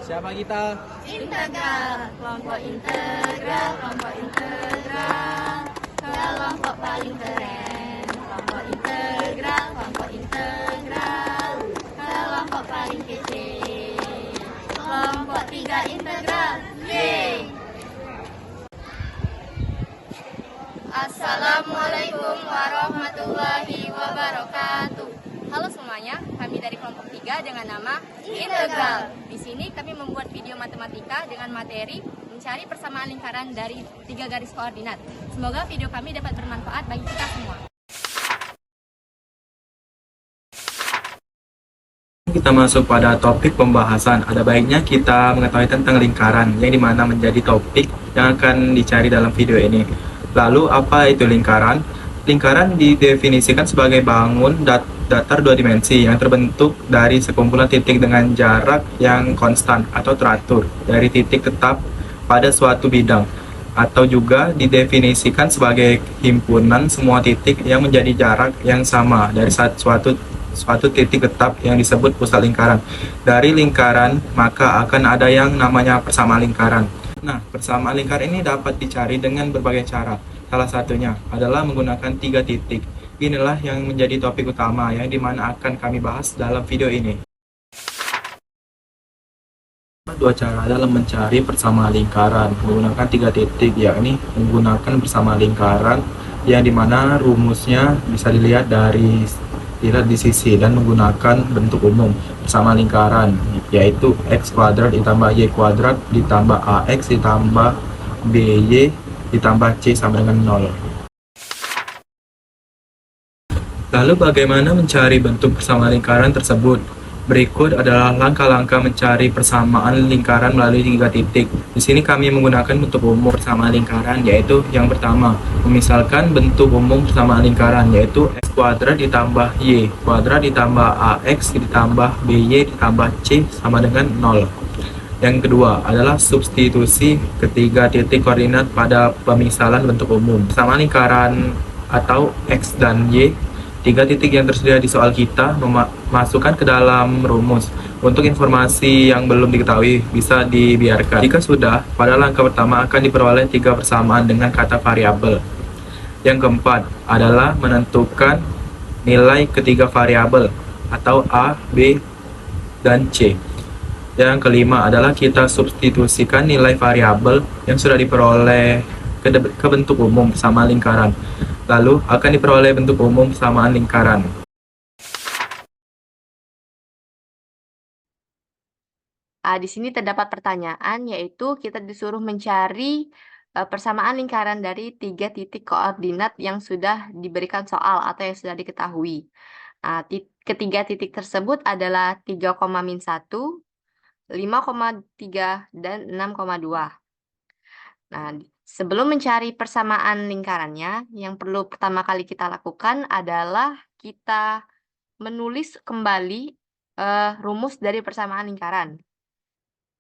Siapa kita? Integral, kelompok integral, kelompok integral, kelompok paling keren. Kelompok integral, kelompok integral, kelompok paling kece. Kelompok 3 integral, yeay! Assalamualaikum warahmatullahi wabarakatuh. Halo semuanya, kami dari kelompok 3 dengan nama Integral. Di sini kami membuat video matematika dengan materi mencari persamaan lingkaran dari 3 garis koordinat. Semoga video kami dapat bermanfaat bagi kita semua. Kita masuk pada topik pembahasan. Ada baiknya kita mengetahui tentang lingkaran, yang dimana menjadi topik yang akan dicari dalam video ini. Lalu, apa itu lingkaran? Lingkaran didefinisikan sebagai bangun datar dua dimensi yang terbentuk dari sekumpulan titik dengan jarak yang konstan atau teratur dari titik tetap pada suatu bidang, atau juga didefinisikan sebagai himpunan semua titik yang menjadi jarak yang sama dari suatu titik tetap yang disebut pusat lingkaran. Dari lingkaran, maka akan ada yang namanya persamaan lingkaran. Nah, persamaan lingkaran ini dapat dicari dengan berbagai cara. Salah satunya adalah menggunakan 3 titik. Inilah yang menjadi topik utama yang dimana akan kami bahas dalam video ini. Dua cara dalam mencari persamaan lingkaran menggunakan 3 titik, yakni menggunakan persamaan lingkaran yang dimana rumusnya bisa dilihat di sisi, dan menggunakan bentuk umum persamaan lingkaran, yaitu x kuadrat ditambah y kuadrat ditambah ax ditambah by ditambah c sama dengan 0. Lalu bagaimana mencari bentuk persamaan lingkaran tersebut? Berikut adalah langkah-langkah mencari persamaan lingkaran melalui 3 titik. Di sini kami menggunakan bentuk umum persamaan lingkaran, yaitu yang pertama, memisalkan bentuk umum persamaan lingkaran, yaitu x kuadrat ditambah y kuadrat ditambah ax ditambah by ditambah c sama dengan 0. Yang kedua adalah substitusi ketiga titik koordinat pada pemisalan bentuk umum. Persamaan lingkaran atau x dan y, 3 titik yang tersedia di soal kita, memasukkan ke dalam rumus. Untuk informasi yang belum diketahui bisa dibiarkan. Jika sudah, pada langkah pertama akan diperoleh 3 persamaan dengan kata variabel. Yang keempat adalah menentukan nilai ketiga variabel atau a, b, dan c. Yang kelima adalah kita substitusikan nilai variabel yang sudah diperoleh ke bentuk umum persamaan lingkaran. Lalu akan diperoleh bentuk umum persamaan lingkaran. Di sini terdapat pertanyaan, yaitu kita disuruh mencari persamaan lingkaran dari 3 titik koordinat yang sudah diberikan soal atau yang sudah diketahui. Ketiga titik tersebut adalah 3,-1, 5,3, dan 6,2. Nah, sebelum mencari persamaan lingkarannya, yang perlu pertama kali kita lakukan adalah kita menulis kembali rumus dari persamaan lingkaran,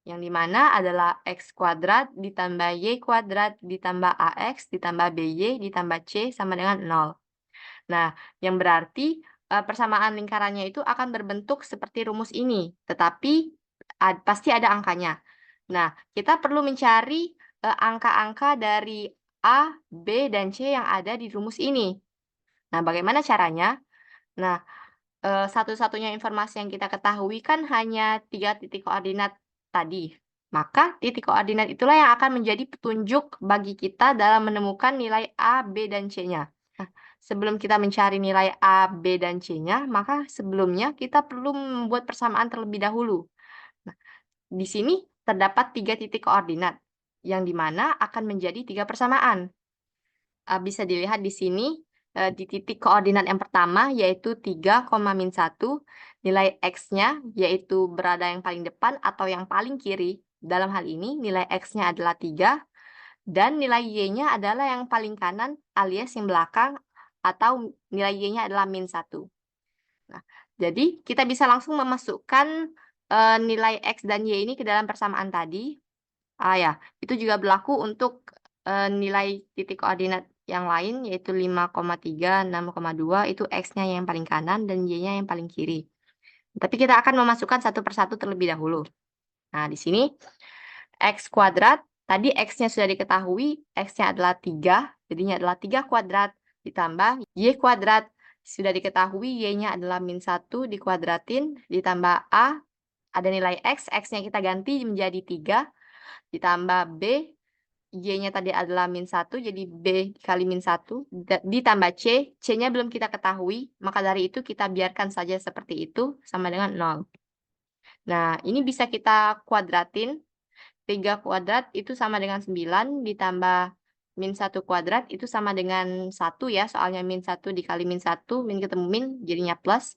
yang dimana adalah x kuadrat ditambah y kuadrat ditambah ax ditambah by ditambah c sama dengan 0. Nah, yang berarti persamaan lingkarannya itu akan berbentuk seperti rumus ini, tetapi pasti ada angkanya. Nah, kita perlu mencari angka-angka dari A, B, dan C yang ada di rumus ini. Nah, bagaimana caranya? Nah, satu-satunya informasi yang kita ketahui kan hanya 3 titik koordinat tadi. Maka titik koordinat itulah yang akan menjadi petunjuk bagi kita dalam menemukan nilai A, B, dan C-nya. Nah, sebelum kita mencari nilai A, B, dan C-nya, maka sebelumnya kita perlu membuat persamaan terlebih dahulu. Nah, di sini terdapat 3 titik koordinat, yang dimana akan menjadi 3 persamaan. Bisa dilihat di sini, di titik koordinat yang pertama, yaitu 3,-1, nilai x-nya yaitu berada yang paling depan atau yang paling kiri. Dalam hal ini, nilai x-nya adalah 3, dan nilai y-nya adalah yang paling kanan alias yang belakang, atau nilai y-nya adalah -1. Nah, jadi kita bisa langsung memasukkan nilai x dan y ini ke dalam persamaan tadi. Itu juga berlaku untuk nilai titik koordinat yang lain, yaitu 5,3, 6,2, itu x-nya yang paling kanan dan y-nya yang paling kiri. Tapi kita akan memasukkan satu persatu terlebih dahulu. Nah, di sini X kuadrat, tadi X-nya sudah diketahui, X-nya adalah 3, jadinya adalah 3 kuadrat ditambah Y kuadrat, sudah diketahui Y-nya adalah min 1 dikuadratin, ditambah A, ada nilai X, X-nya kita ganti menjadi 3, ditambah B, Y-nya tadi adalah min 1, jadi B dikali min 1, ditambah C, C-nya belum kita ketahui, maka dari itu kita biarkan saja seperti itu, sama dengan 0. Nah, ini bisa kita kuadratin. 3 kuadrat itu sama dengan 9, ditambah min 1 kuadrat itu sama dengan 1 ya, soalnya min 1 dikali min 1, min ketemu min, jadinya plus.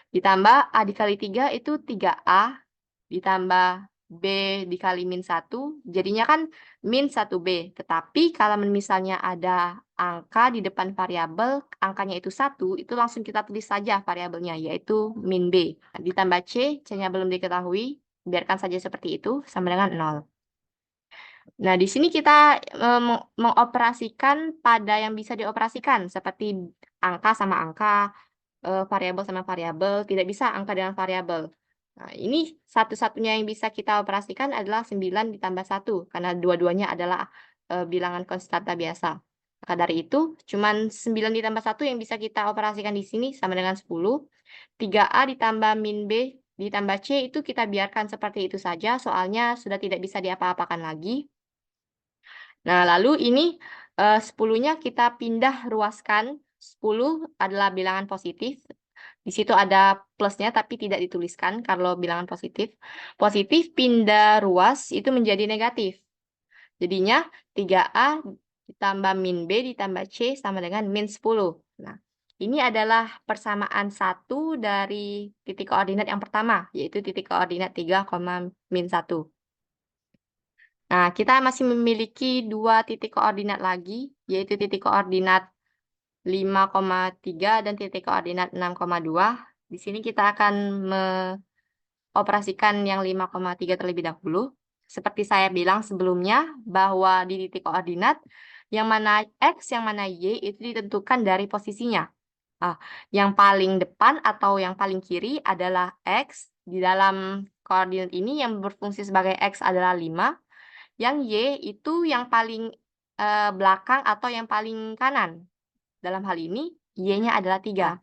Ditambah A dikali 3 itu 3A, ditambah B dikali min 1, jadinya kan min 1B. Tetapi kalau misalnya ada angka di depan variabel, angkanya itu 1, itu langsung kita tulis saja variabelnya, yaitu min B. Ditambah C, C-nya belum diketahui, biarkan saja seperti itu, sama dengan 0. Nah, di sini kita mengoperasikan pada yang bisa dioperasikan, seperti angka sama angka, variabel sama variabel, tidak bisa angka dengan variabel. Nah, ini satu-satunya yang bisa kita operasikan adalah 9 ditambah 1, karena dua-duanya adalah bilangan konstanta biasa. Maka dari itu, cuman 9 ditambah 1 yang bisa kita operasikan di sini sama dengan 10. 3A ditambah min B ditambah C itu kita biarkan seperti itu saja, soalnya sudah tidak bisa diapa-apakan lagi. Nah, lalu ini 10-nya kita pindah ruaskan. 10 adalah bilangan positif. Di situ ada plusnya tapi tidak dituliskan kalau bilangan positif. Positif pindah ruas itu menjadi negatif. Jadinya 3A ditambah min B ditambah C sama dengan min 10. Nah, ini adalah persamaan 1 dari titik koordinat yang pertama, yaitu titik koordinat 3, min 1. Nah, kita masih memiliki 2 titik koordinat lagi, yaitu titik koordinat 5,3 dan titik koordinat 6,2. Di sini kita akan mengoperasikan yang 5,3 terlebih dahulu. Seperti saya bilang sebelumnya, bahwa di titik koordinat, yang mana X, yang mana Y, itu ditentukan dari posisinya. Yang paling depan atau yang paling kiri adalah X. Di dalam koordinat ini yang berfungsi sebagai X adalah 5. Yang Y itu yang paling belakang atau yang paling kanan. Dalam hal ini, Y-nya adalah 3.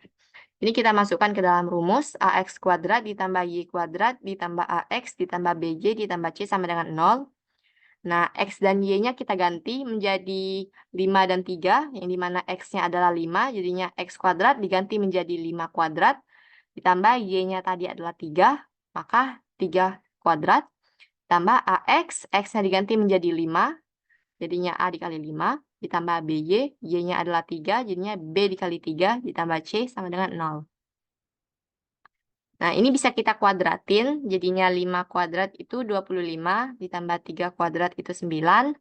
Ini kita masukkan ke dalam rumus, AX kuadrat ditambah Y kuadrat ditambah AX ditambah BJ ditambah C sama dengan 0. Nah, X dan Y-nya kita ganti menjadi 5 dan 3, yang dimana X-nya adalah 5, jadinya X kuadrat diganti menjadi 5 kuadrat, ditambah Y-nya tadi adalah 3, maka 3 kuadrat, tambah AX, X-nya diganti menjadi 5, jadinya A dikali 5, ditambah BY, Y-nya adalah 3, jadinya B dikali 3, ditambah C sama dengan 0. Nah, ini bisa kita kuadratin, jadinya 5 kuadrat itu 25, ditambah 3 kuadrat itu 9,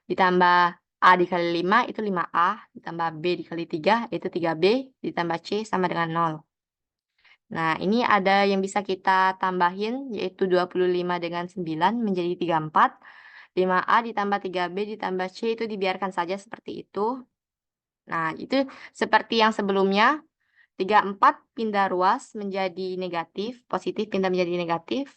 ditambah A dikali 5 itu 5A, ditambah B dikali 3 itu 3B, ditambah C sama dengan 0. Nah, ini ada yang bisa kita tambahin, yaitu 25 dengan 9 menjadi 34. 5A ditambah 3B ditambah C itu dibiarkan saja seperti itu. Nah, itu seperti yang sebelumnya. 34 pindah ruas menjadi negatif, positif pindah menjadi negatif.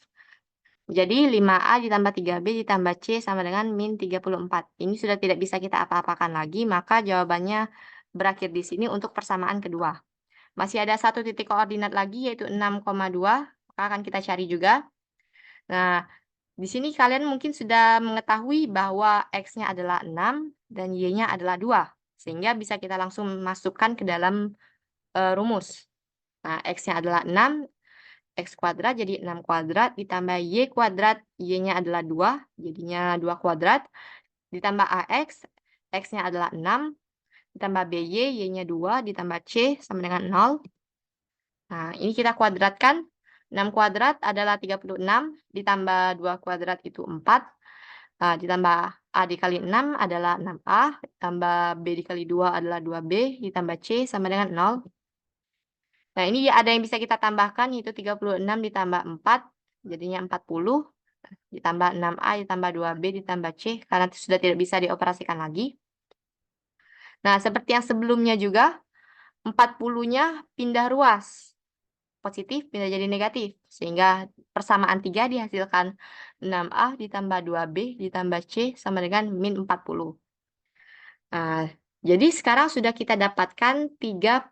Jadi 5A ditambah 3B ditambah C sama dengan min 34. Ini sudah tidak bisa kita apa-apakan lagi, maka jawabannya berakhir di sini untuk persamaan kedua. Masih ada satu titik koordinat lagi, yaitu 6,2, maka akan kita cari juga. Nah, di sini kalian mungkin sudah mengetahui bahwa X-nya adalah 6 dan Y-nya adalah 2. Sehingga bisa kita langsung masukkan ke dalam rumus. Nah, X-nya adalah 6, X kuadrat jadi 6 kuadrat, ditambah Y kuadrat, Y-nya adalah 2, jadinya 2 kuadrat, ditambah AX, X-nya adalah 6, ditambah BY, Y-nya 2, ditambah C sama dengan 0. Nah, ini kita kuadratkan. 6 kuadrat adalah 36, ditambah 2 kuadrat itu 4. Nah, ditambah A dikali 6 adalah 6A, ditambah B dikali 2 adalah 2B, ditambah C sama dengan 0. Nah, ini ada yang bisa kita tambahkan, yaitu 36 ditambah 4, jadinya 40, ditambah 6A ditambah 2B ditambah C, karena sudah tidak bisa dioperasikan lagi. Nah, seperti yang sebelumnya juga, 40-nya pindah ruas. positif pindah jadi negatif. Sehingga persamaan 3 dihasilkan 6A ditambah 2B ditambah C sama dengan min 40. Nah, jadi sekarang sudah kita dapatkan 3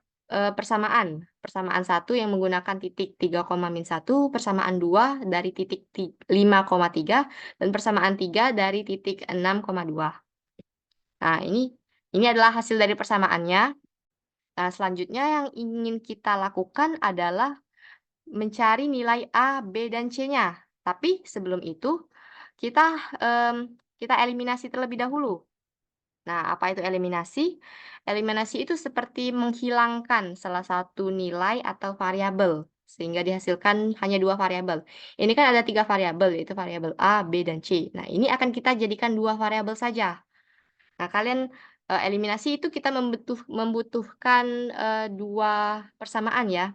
persamaan. Persamaan 1 yang menggunakan titik 3,-1, persamaan 2 dari titik 5,3, dan persamaan 3 dari titik 6,2. Nah, ini adalah hasil dari persamaannya. Nah, selanjutnya yang ingin kita lakukan adalah mencari nilai A, B, dan C-nya. Tapi sebelum itu, kita eliminasi terlebih dahulu. Nah, apa itu eliminasi? Eliminasi itu seperti menghilangkan salah satu nilai atau variabel, sehingga dihasilkan hanya 2 variabel. Ini kan ada 3 variabel, yaitu variabel A, B, dan C. Nah, ini akan kita jadikan 2 variabel saja. Nah, kalian eliminasi itu kita membutuhkan 2 persamaan ya.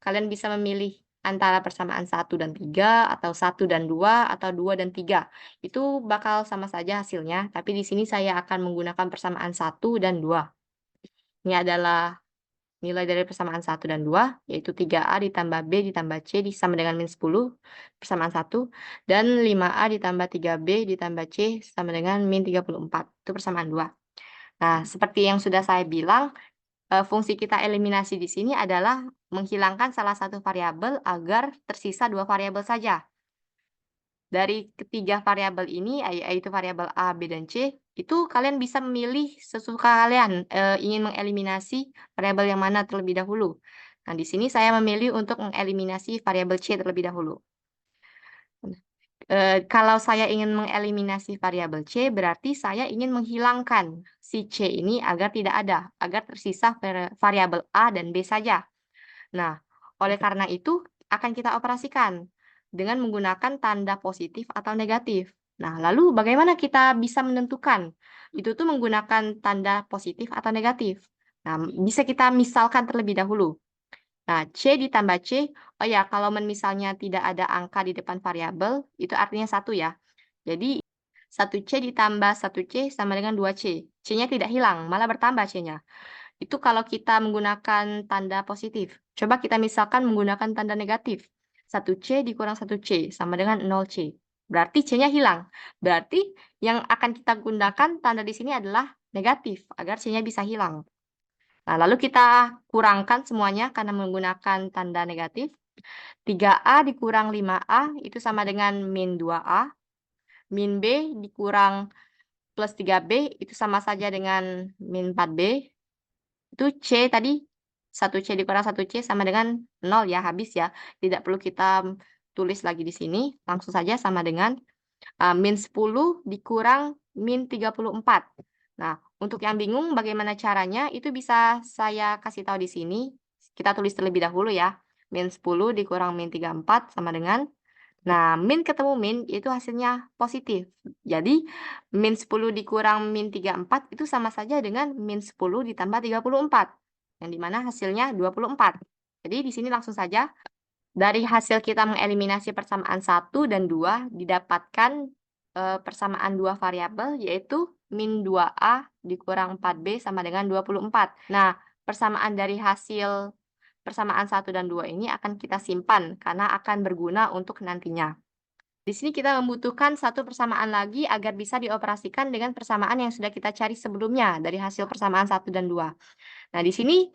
Kalian bisa memilih antara persamaan 1 dan 3, atau 1 dan 2, atau 2 dan 3. Itu bakal sama saja hasilnya, tapi di sini saya akan menggunakan persamaan 1 dan 2. Ini adalah nilai dari persamaan 1 dan 2, yaitu 3A ditambah B ditambah C sama dengan min 10, persamaan 1, dan 5A ditambah 3B ditambah C sama dengan min 34, itu persamaan 2. Nah, seperti yang sudah saya bilang, fungsi kita eliminasi di sini adalah menghilangkan salah satu variabel agar tersisa 2 variabel saja. Dari ketiga variabel ini, yaitu variabel A, B, dan C, itu kalian bisa memilih sesuka kalian ingin mengeliminasi variabel yang mana terlebih dahulu. Nah, di sini saya memilih untuk mengeliminasi variabel C terlebih dahulu. Kalau saya ingin mengeliminasi variabel C, berarti saya ingin menghilangkan si C ini agar tidak ada, agar tersisa variabel A dan B saja. Nah, oleh karena itu akan kita operasikan dengan menggunakan tanda positif atau negatif. Nah, lalu bagaimana kita bisa menentukan? Itu tuh menggunakan tanda positif atau negatif. Nah, bisa kita misalkan terlebih dahulu. Nah, C ditambah C, oh ya, kalau misalnya tidak ada angka di depan variabel, itu artinya 1 ya. Jadi, 1C ditambah 1C sama dengan 2C. C-nya tidak hilang, malah bertambah C-nya. Itu kalau kita menggunakan tanda positif. Coba kita misalkan menggunakan tanda negatif. 1C dikurang 1C sama dengan 0C. Berarti C-nya hilang. Berarti yang akan kita gunakan tanda di sini adalah negatif, agar C-nya bisa hilang. Nah, lalu kita kurangkan semuanya karena menggunakan tanda negatif. 3A dikurang 5A itu sama dengan min 2A. Min B dikurang plus 3B itu sama saja dengan min 4B. Itu C tadi, 1C dikurang 1C sama dengan 0 ya, habis ya. Tidak perlu kita tulis lagi di sini, langsung saja sama dengan min 10 dikurang min 34. Nah, untuk yang bingung bagaimana caranya, itu bisa saya kasih tahu di sini. Kita tulis terlebih dahulu ya. Min 10 dikurang min 34 sama dengan, nah, min ketemu min itu hasilnya positif. Jadi, min 10 dikurang min 34 itu sama saja dengan min 10 ditambah 34. Yang dimana hasilnya 24. Jadi, di sini langsung saja. Dari hasil kita mengeliminasi persamaan 1 dan 2, didapatkan persamaan 2 variabel, yaitu min 2A dikurang 4B sama dengan 24. Nah, persamaan dari hasil persamaan 1 dan 2 ini akan kita simpan, karena akan berguna untuk nantinya. Di sini kita membutuhkan satu persamaan lagi agar bisa dioperasikan dengan persamaan yang sudah kita cari sebelumnya dari hasil persamaan 1 dan 2. Nah, di sini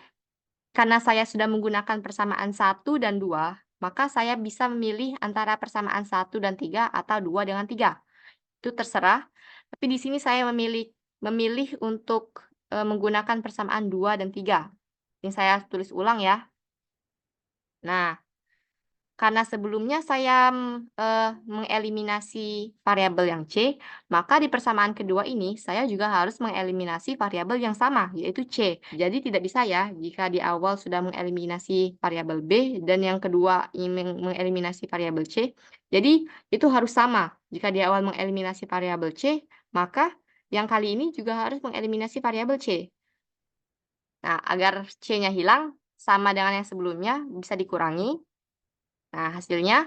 karena saya sudah menggunakan persamaan 1 dan 2, maka saya bisa memilih antara persamaan 1 dan 3 atau 2 dengan 3. Itu terserah, tapi di sini saya memilih untuk menggunakan persamaan 2 dan 3. Ini saya tulis ulang ya. Nah, karena sebelumnya saya mengeliminasi variabel yang C, maka di persamaan kedua ini saya juga harus mengeliminasi variabel yang sama, yaitu C. Jadi tidak bisa ya jika di awal sudah mengeliminasi variabel B dan yang kedua ingin mengeliminasi variabel C. Jadi itu harus sama. Jika di awal mengeliminasi variabel C, maka yang kali ini juga harus mengeliminasi variabel C. Nah, agar C-nya hilang, sama dengan yang sebelumnya, bisa dikurangi. Nah, hasilnya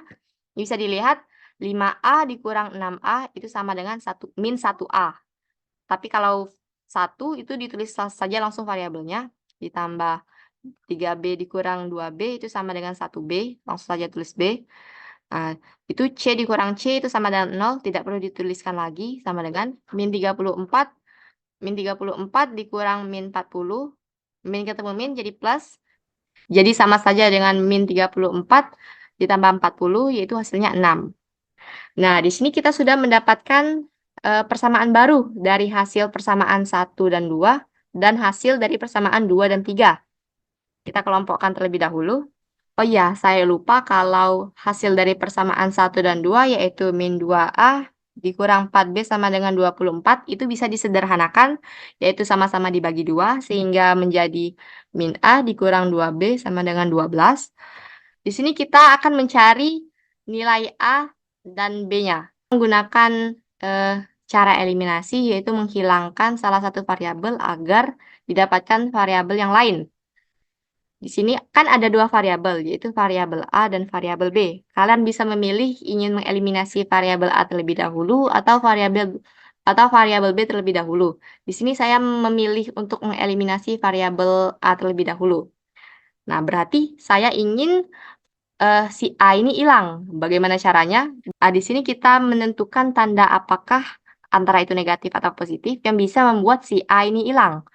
bisa dilihat 5A dikurang 6A itu sama dengan min 1A. Tapi kalau 1 itu ditulis saja langsung variabelnya, ditambah 3B dikurang 2B itu sama dengan 1B, langsung saja tulis B. Nah, itu C dikurang C itu sama dengan 0, tidak perlu dituliskan lagi, sama dengan min 34. Min 34 dikurang min 40, min ketemu min jadi plus, jadi sama saja dengan min 34 ditambah 40, yaitu hasilnya 6. Nah, di sini kita sudah mendapatkan persamaan baru dari hasil persamaan 1 dan 2, dan hasil dari persamaan 2 dan 3. Kita kelompokkan terlebih dahulu. Oh iya, saya lupa kalau hasil dari persamaan 1 dan 2 yaitu min 2A dikurang 4B sama dengan 24, itu bisa disederhanakan, yaitu sama-sama dibagi 2, sehingga menjadi min A dikurang 2B sama dengan 12. Di sini kita akan mencari nilai A dan B-nya menggunakan cara eliminasi, yaitu menghilangkan salah satu variabel agar didapatkan variabel yang lain. Di sini kan ada dua variabel, yaitu variabel A dan variabel B. Kalian bisa memilih ingin mengeliminasi variabel A terlebih dahulu atau variabel B terlebih dahulu. Di sini saya memilih untuk mengeliminasi variabel A terlebih dahulu. Nah, berarti saya ingin si A ini hilang. Bagaimana caranya? Di sini kita menentukan tanda apakah antara itu negatif atau positif yang bisa membuat si A ini hilang.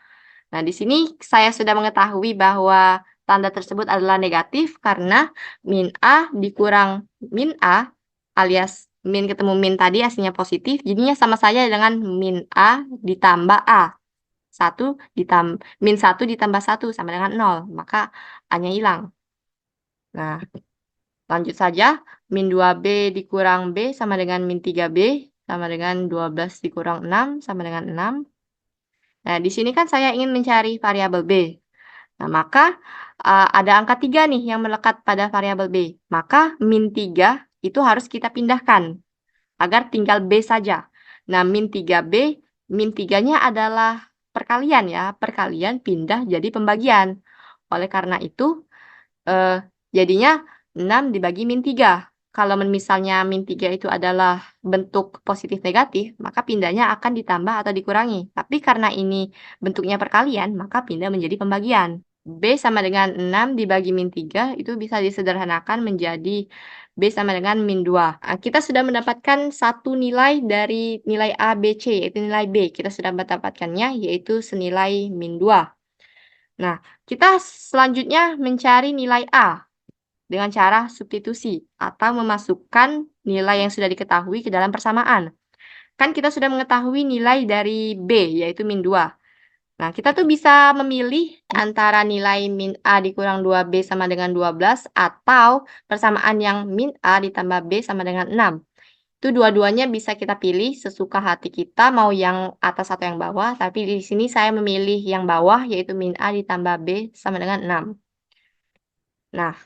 Nah, di sini saya sudah mengetahui bahwa tanda tersebut adalah negatif karena min A dikurang min A alias min ketemu min tadi hasilnya positif, jadinya sama saja dengan min A ditambah A. Min 1 ditambah 1 sama dengan 0, maka A-nya hilang. Nah, lanjut saja, min 2B dikurang B sama dengan min 3B sama dengan 12 dikurang 6 sama dengan 6. Nah, di sini kan saya ingin mencari variabel B. Nah, maka ada angka 3 nih yang melekat pada variabel B. Maka min 3 itu harus kita pindahkan agar tinggal B saja. Nah, min 3B, min 3-nya adalah perkalian ya. Perkalian pindah jadi pembagian. Oleh karena itu, jadinya 6 dibagi min 3. Kalau misalnya min 3 itu adalah bentuk positif negatif, maka pindahnya akan ditambah atau dikurangi. Tapi karena ini bentuknya perkalian, maka pindah menjadi pembagian. B sama dengan 6 dibagi min 3 itu bisa disederhanakan menjadi B sama dengan min 2. Nah, kita sudah mendapatkan satu nilai dari nilai A, B, C, yaitu nilai B. Kita sudah mendapatkannya, yaitu senilai min 2. Nah, kita selanjutnya mencari nilai A dengan cara substitusi atau memasukkan nilai yang sudah diketahui ke dalam persamaan. Kan kita sudah mengetahui nilai dari B, yaitu min 2. Nah, kita tuh bisa memilih antara nilai min A dikurang 2B sama dengan 12 atau persamaan yang min A ditambah B sama dengan 6. Itu dua-duanya bisa kita pilih sesuka hati kita, mau yang atas atau yang bawah, tapi di sini saya memilih yang bawah, yaitu min A ditambah B sama dengan 6. Nah,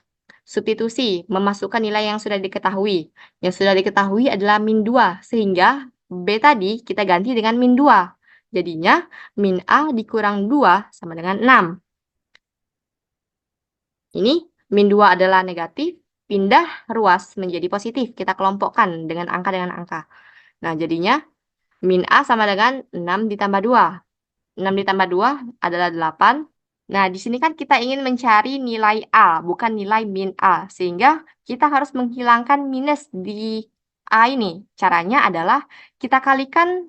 substitusi, memasukkan nilai yang sudah diketahui. Yang sudah diketahui adalah min 2, sehingga B tadi kita ganti dengan min 2. Jadinya, min A dikurang 2 sama dengan 6. Ini, min 2 adalah negatif, pindah ruas menjadi positif. Kita kelompokkan dengan angka. Nah, jadinya, min A sama dengan 6 ditambah 2. 6 ditambah 2 adalah 8. Nah, di sini kan kita ingin mencari nilai A, bukan nilai min A. Sehingga kita harus menghilangkan minus di A ini. Caranya adalah kita kalikan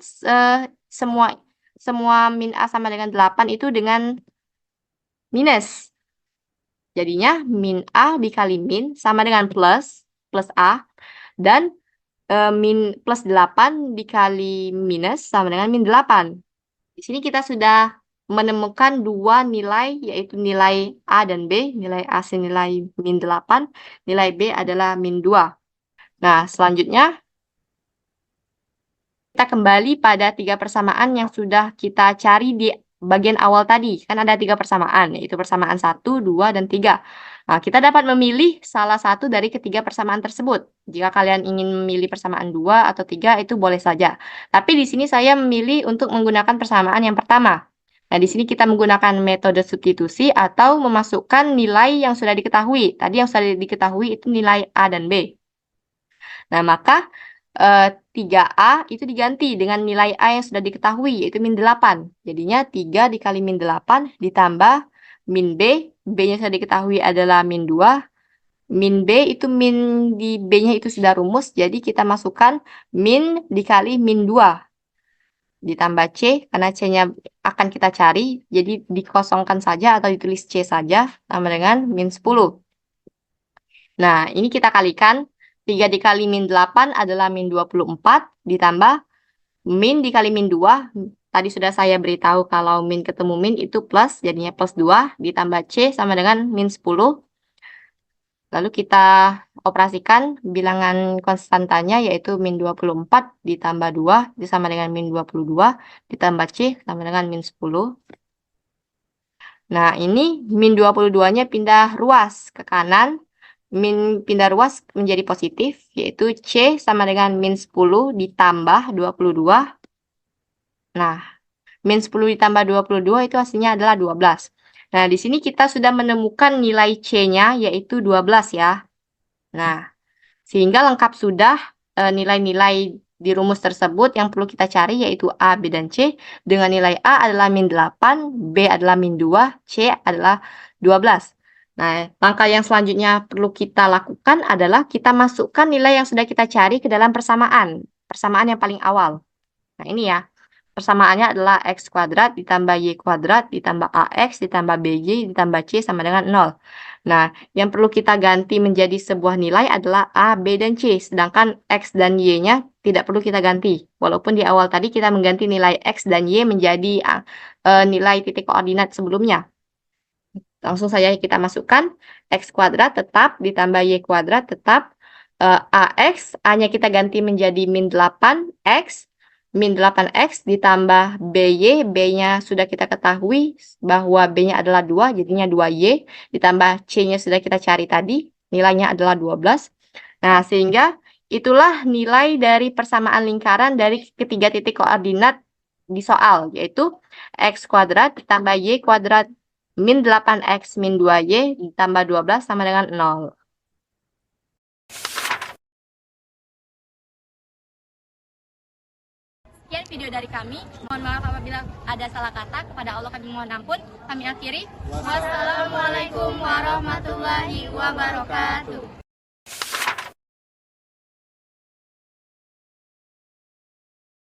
semua min A sama dengan 8 itu dengan minus. Jadinya min A dikali min sama dengan plus A. Dan min plus 8 dikali minus sama dengan min 8. Di sini kita sudah menemukan dua nilai, yaitu nilai A dan B. Nilai A senilai min 8, nilai B adalah min 2. Nah, selanjutnya kita kembali pada 3 persamaan yang sudah kita cari di bagian awal tadi. Kan ada 3 persamaan, yaitu persamaan 1, 2, dan 3. Nah, kita dapat memilih salah satu dari ketiga persamaan tersebut. Jika kalian ingin memilih persamaan 2 atau 3, itu boleh saja. Tapi di sini saya memilih untuk menggunakan persamaan yang pertama. Nah, di sini kita menggunakan metode substitusi atau memasukkan nilai yang sudah diketahui. Tadi yang sudah diketahui itu nilai A dan B. Nah, maka 3A itu diganti dengan nilai A yang sudah diketahui, yaitu min 8. Jadinya 3 dikali min 8 ditambah min B B-nya sudah diketahui adalah min 2. Min B itu min di B-nya itu sudah rumus, jadi kita masukkan min dikali min 2. Ditambah C, karena C-nya akan kita cari, jadi dikosongkan saja atau ditulis C saja, sama dengan min 10. Nah, ini kita kalikan. 3 dikali min 8 adalah min 24, ditambah min dikali min 2. Tadi sudah saya beritahu kalau min ketemu min itu plus, jadinya plus 2, ditambah C sama dengan min 10. Lalu kita operasikan bilangan konstantanya yaitu min 24 ditambah 2 sama dengan min 22 ditambah C sama dengan min 10. Nah, ini min 22-nya pindah ruas ke kanan. Min pindah ruas menjadi positif, yaitu C sama dengan min 10 ditambah 22. Nah, min 10 ditambah 22 itu hasilnya adalah 12. Nah, di sini kita sudah menemukan nilai C-nya, yaitu 12 ya. Nah, sehingga lengkap sudah nilai-nilai di rumus tersebut yang perlu kita cari, yaitu A, B, dan C. Dengan nilai A adalah min 8, B adalah min 2, C adalah 12. Nah, langkah yang selanjutnya perlu kita lakukan adalah kita masukkan nilai yang sudah kita cari ke dalam persamaan. Persamaan yang paling awal. Nah, ini ya. Persamaannya adalah X kuadrat ditambah Y kuadrat ditambah AX ditambah BY ditambah C sama dengan 0. Nah, yang perlu kita ganti menjadi sebuah nilai adalah A, B, dan C. Sedangkan X dan Y-nya tidak perlu kita ganti. Walaupun di awal tadi kita mengganti nilai X dan Y menjadi nilai titik koordinat sebelumnya. Langsung saja kita masukkan X kuadrat tetap ditambah Y kuadrat tetap. AX, A-nya kita ganti menjadi min 8X. Min 8X ditambah BY, B-nya sudah kita ketahui bahwa B-nya adalah 2, jadinya 2Y. Ditambah C-nya sudah kita cari tadi, nilainya adalah 12. Nah, sehingga itulah nilai dari persamaan lingkaran dari ketiga titik koordinat di soal, yaitu X kuadrat ditambah Y kuadrat min 8X min 2Y ditambah 12 sama dengan 0. Sekian video dari kami. Mohon maaf apabila ada salah kata. Kepada Allah kami mohon ampun. Kami akhiri. Wassalamualaikum warahmatullahi wabarakatuh.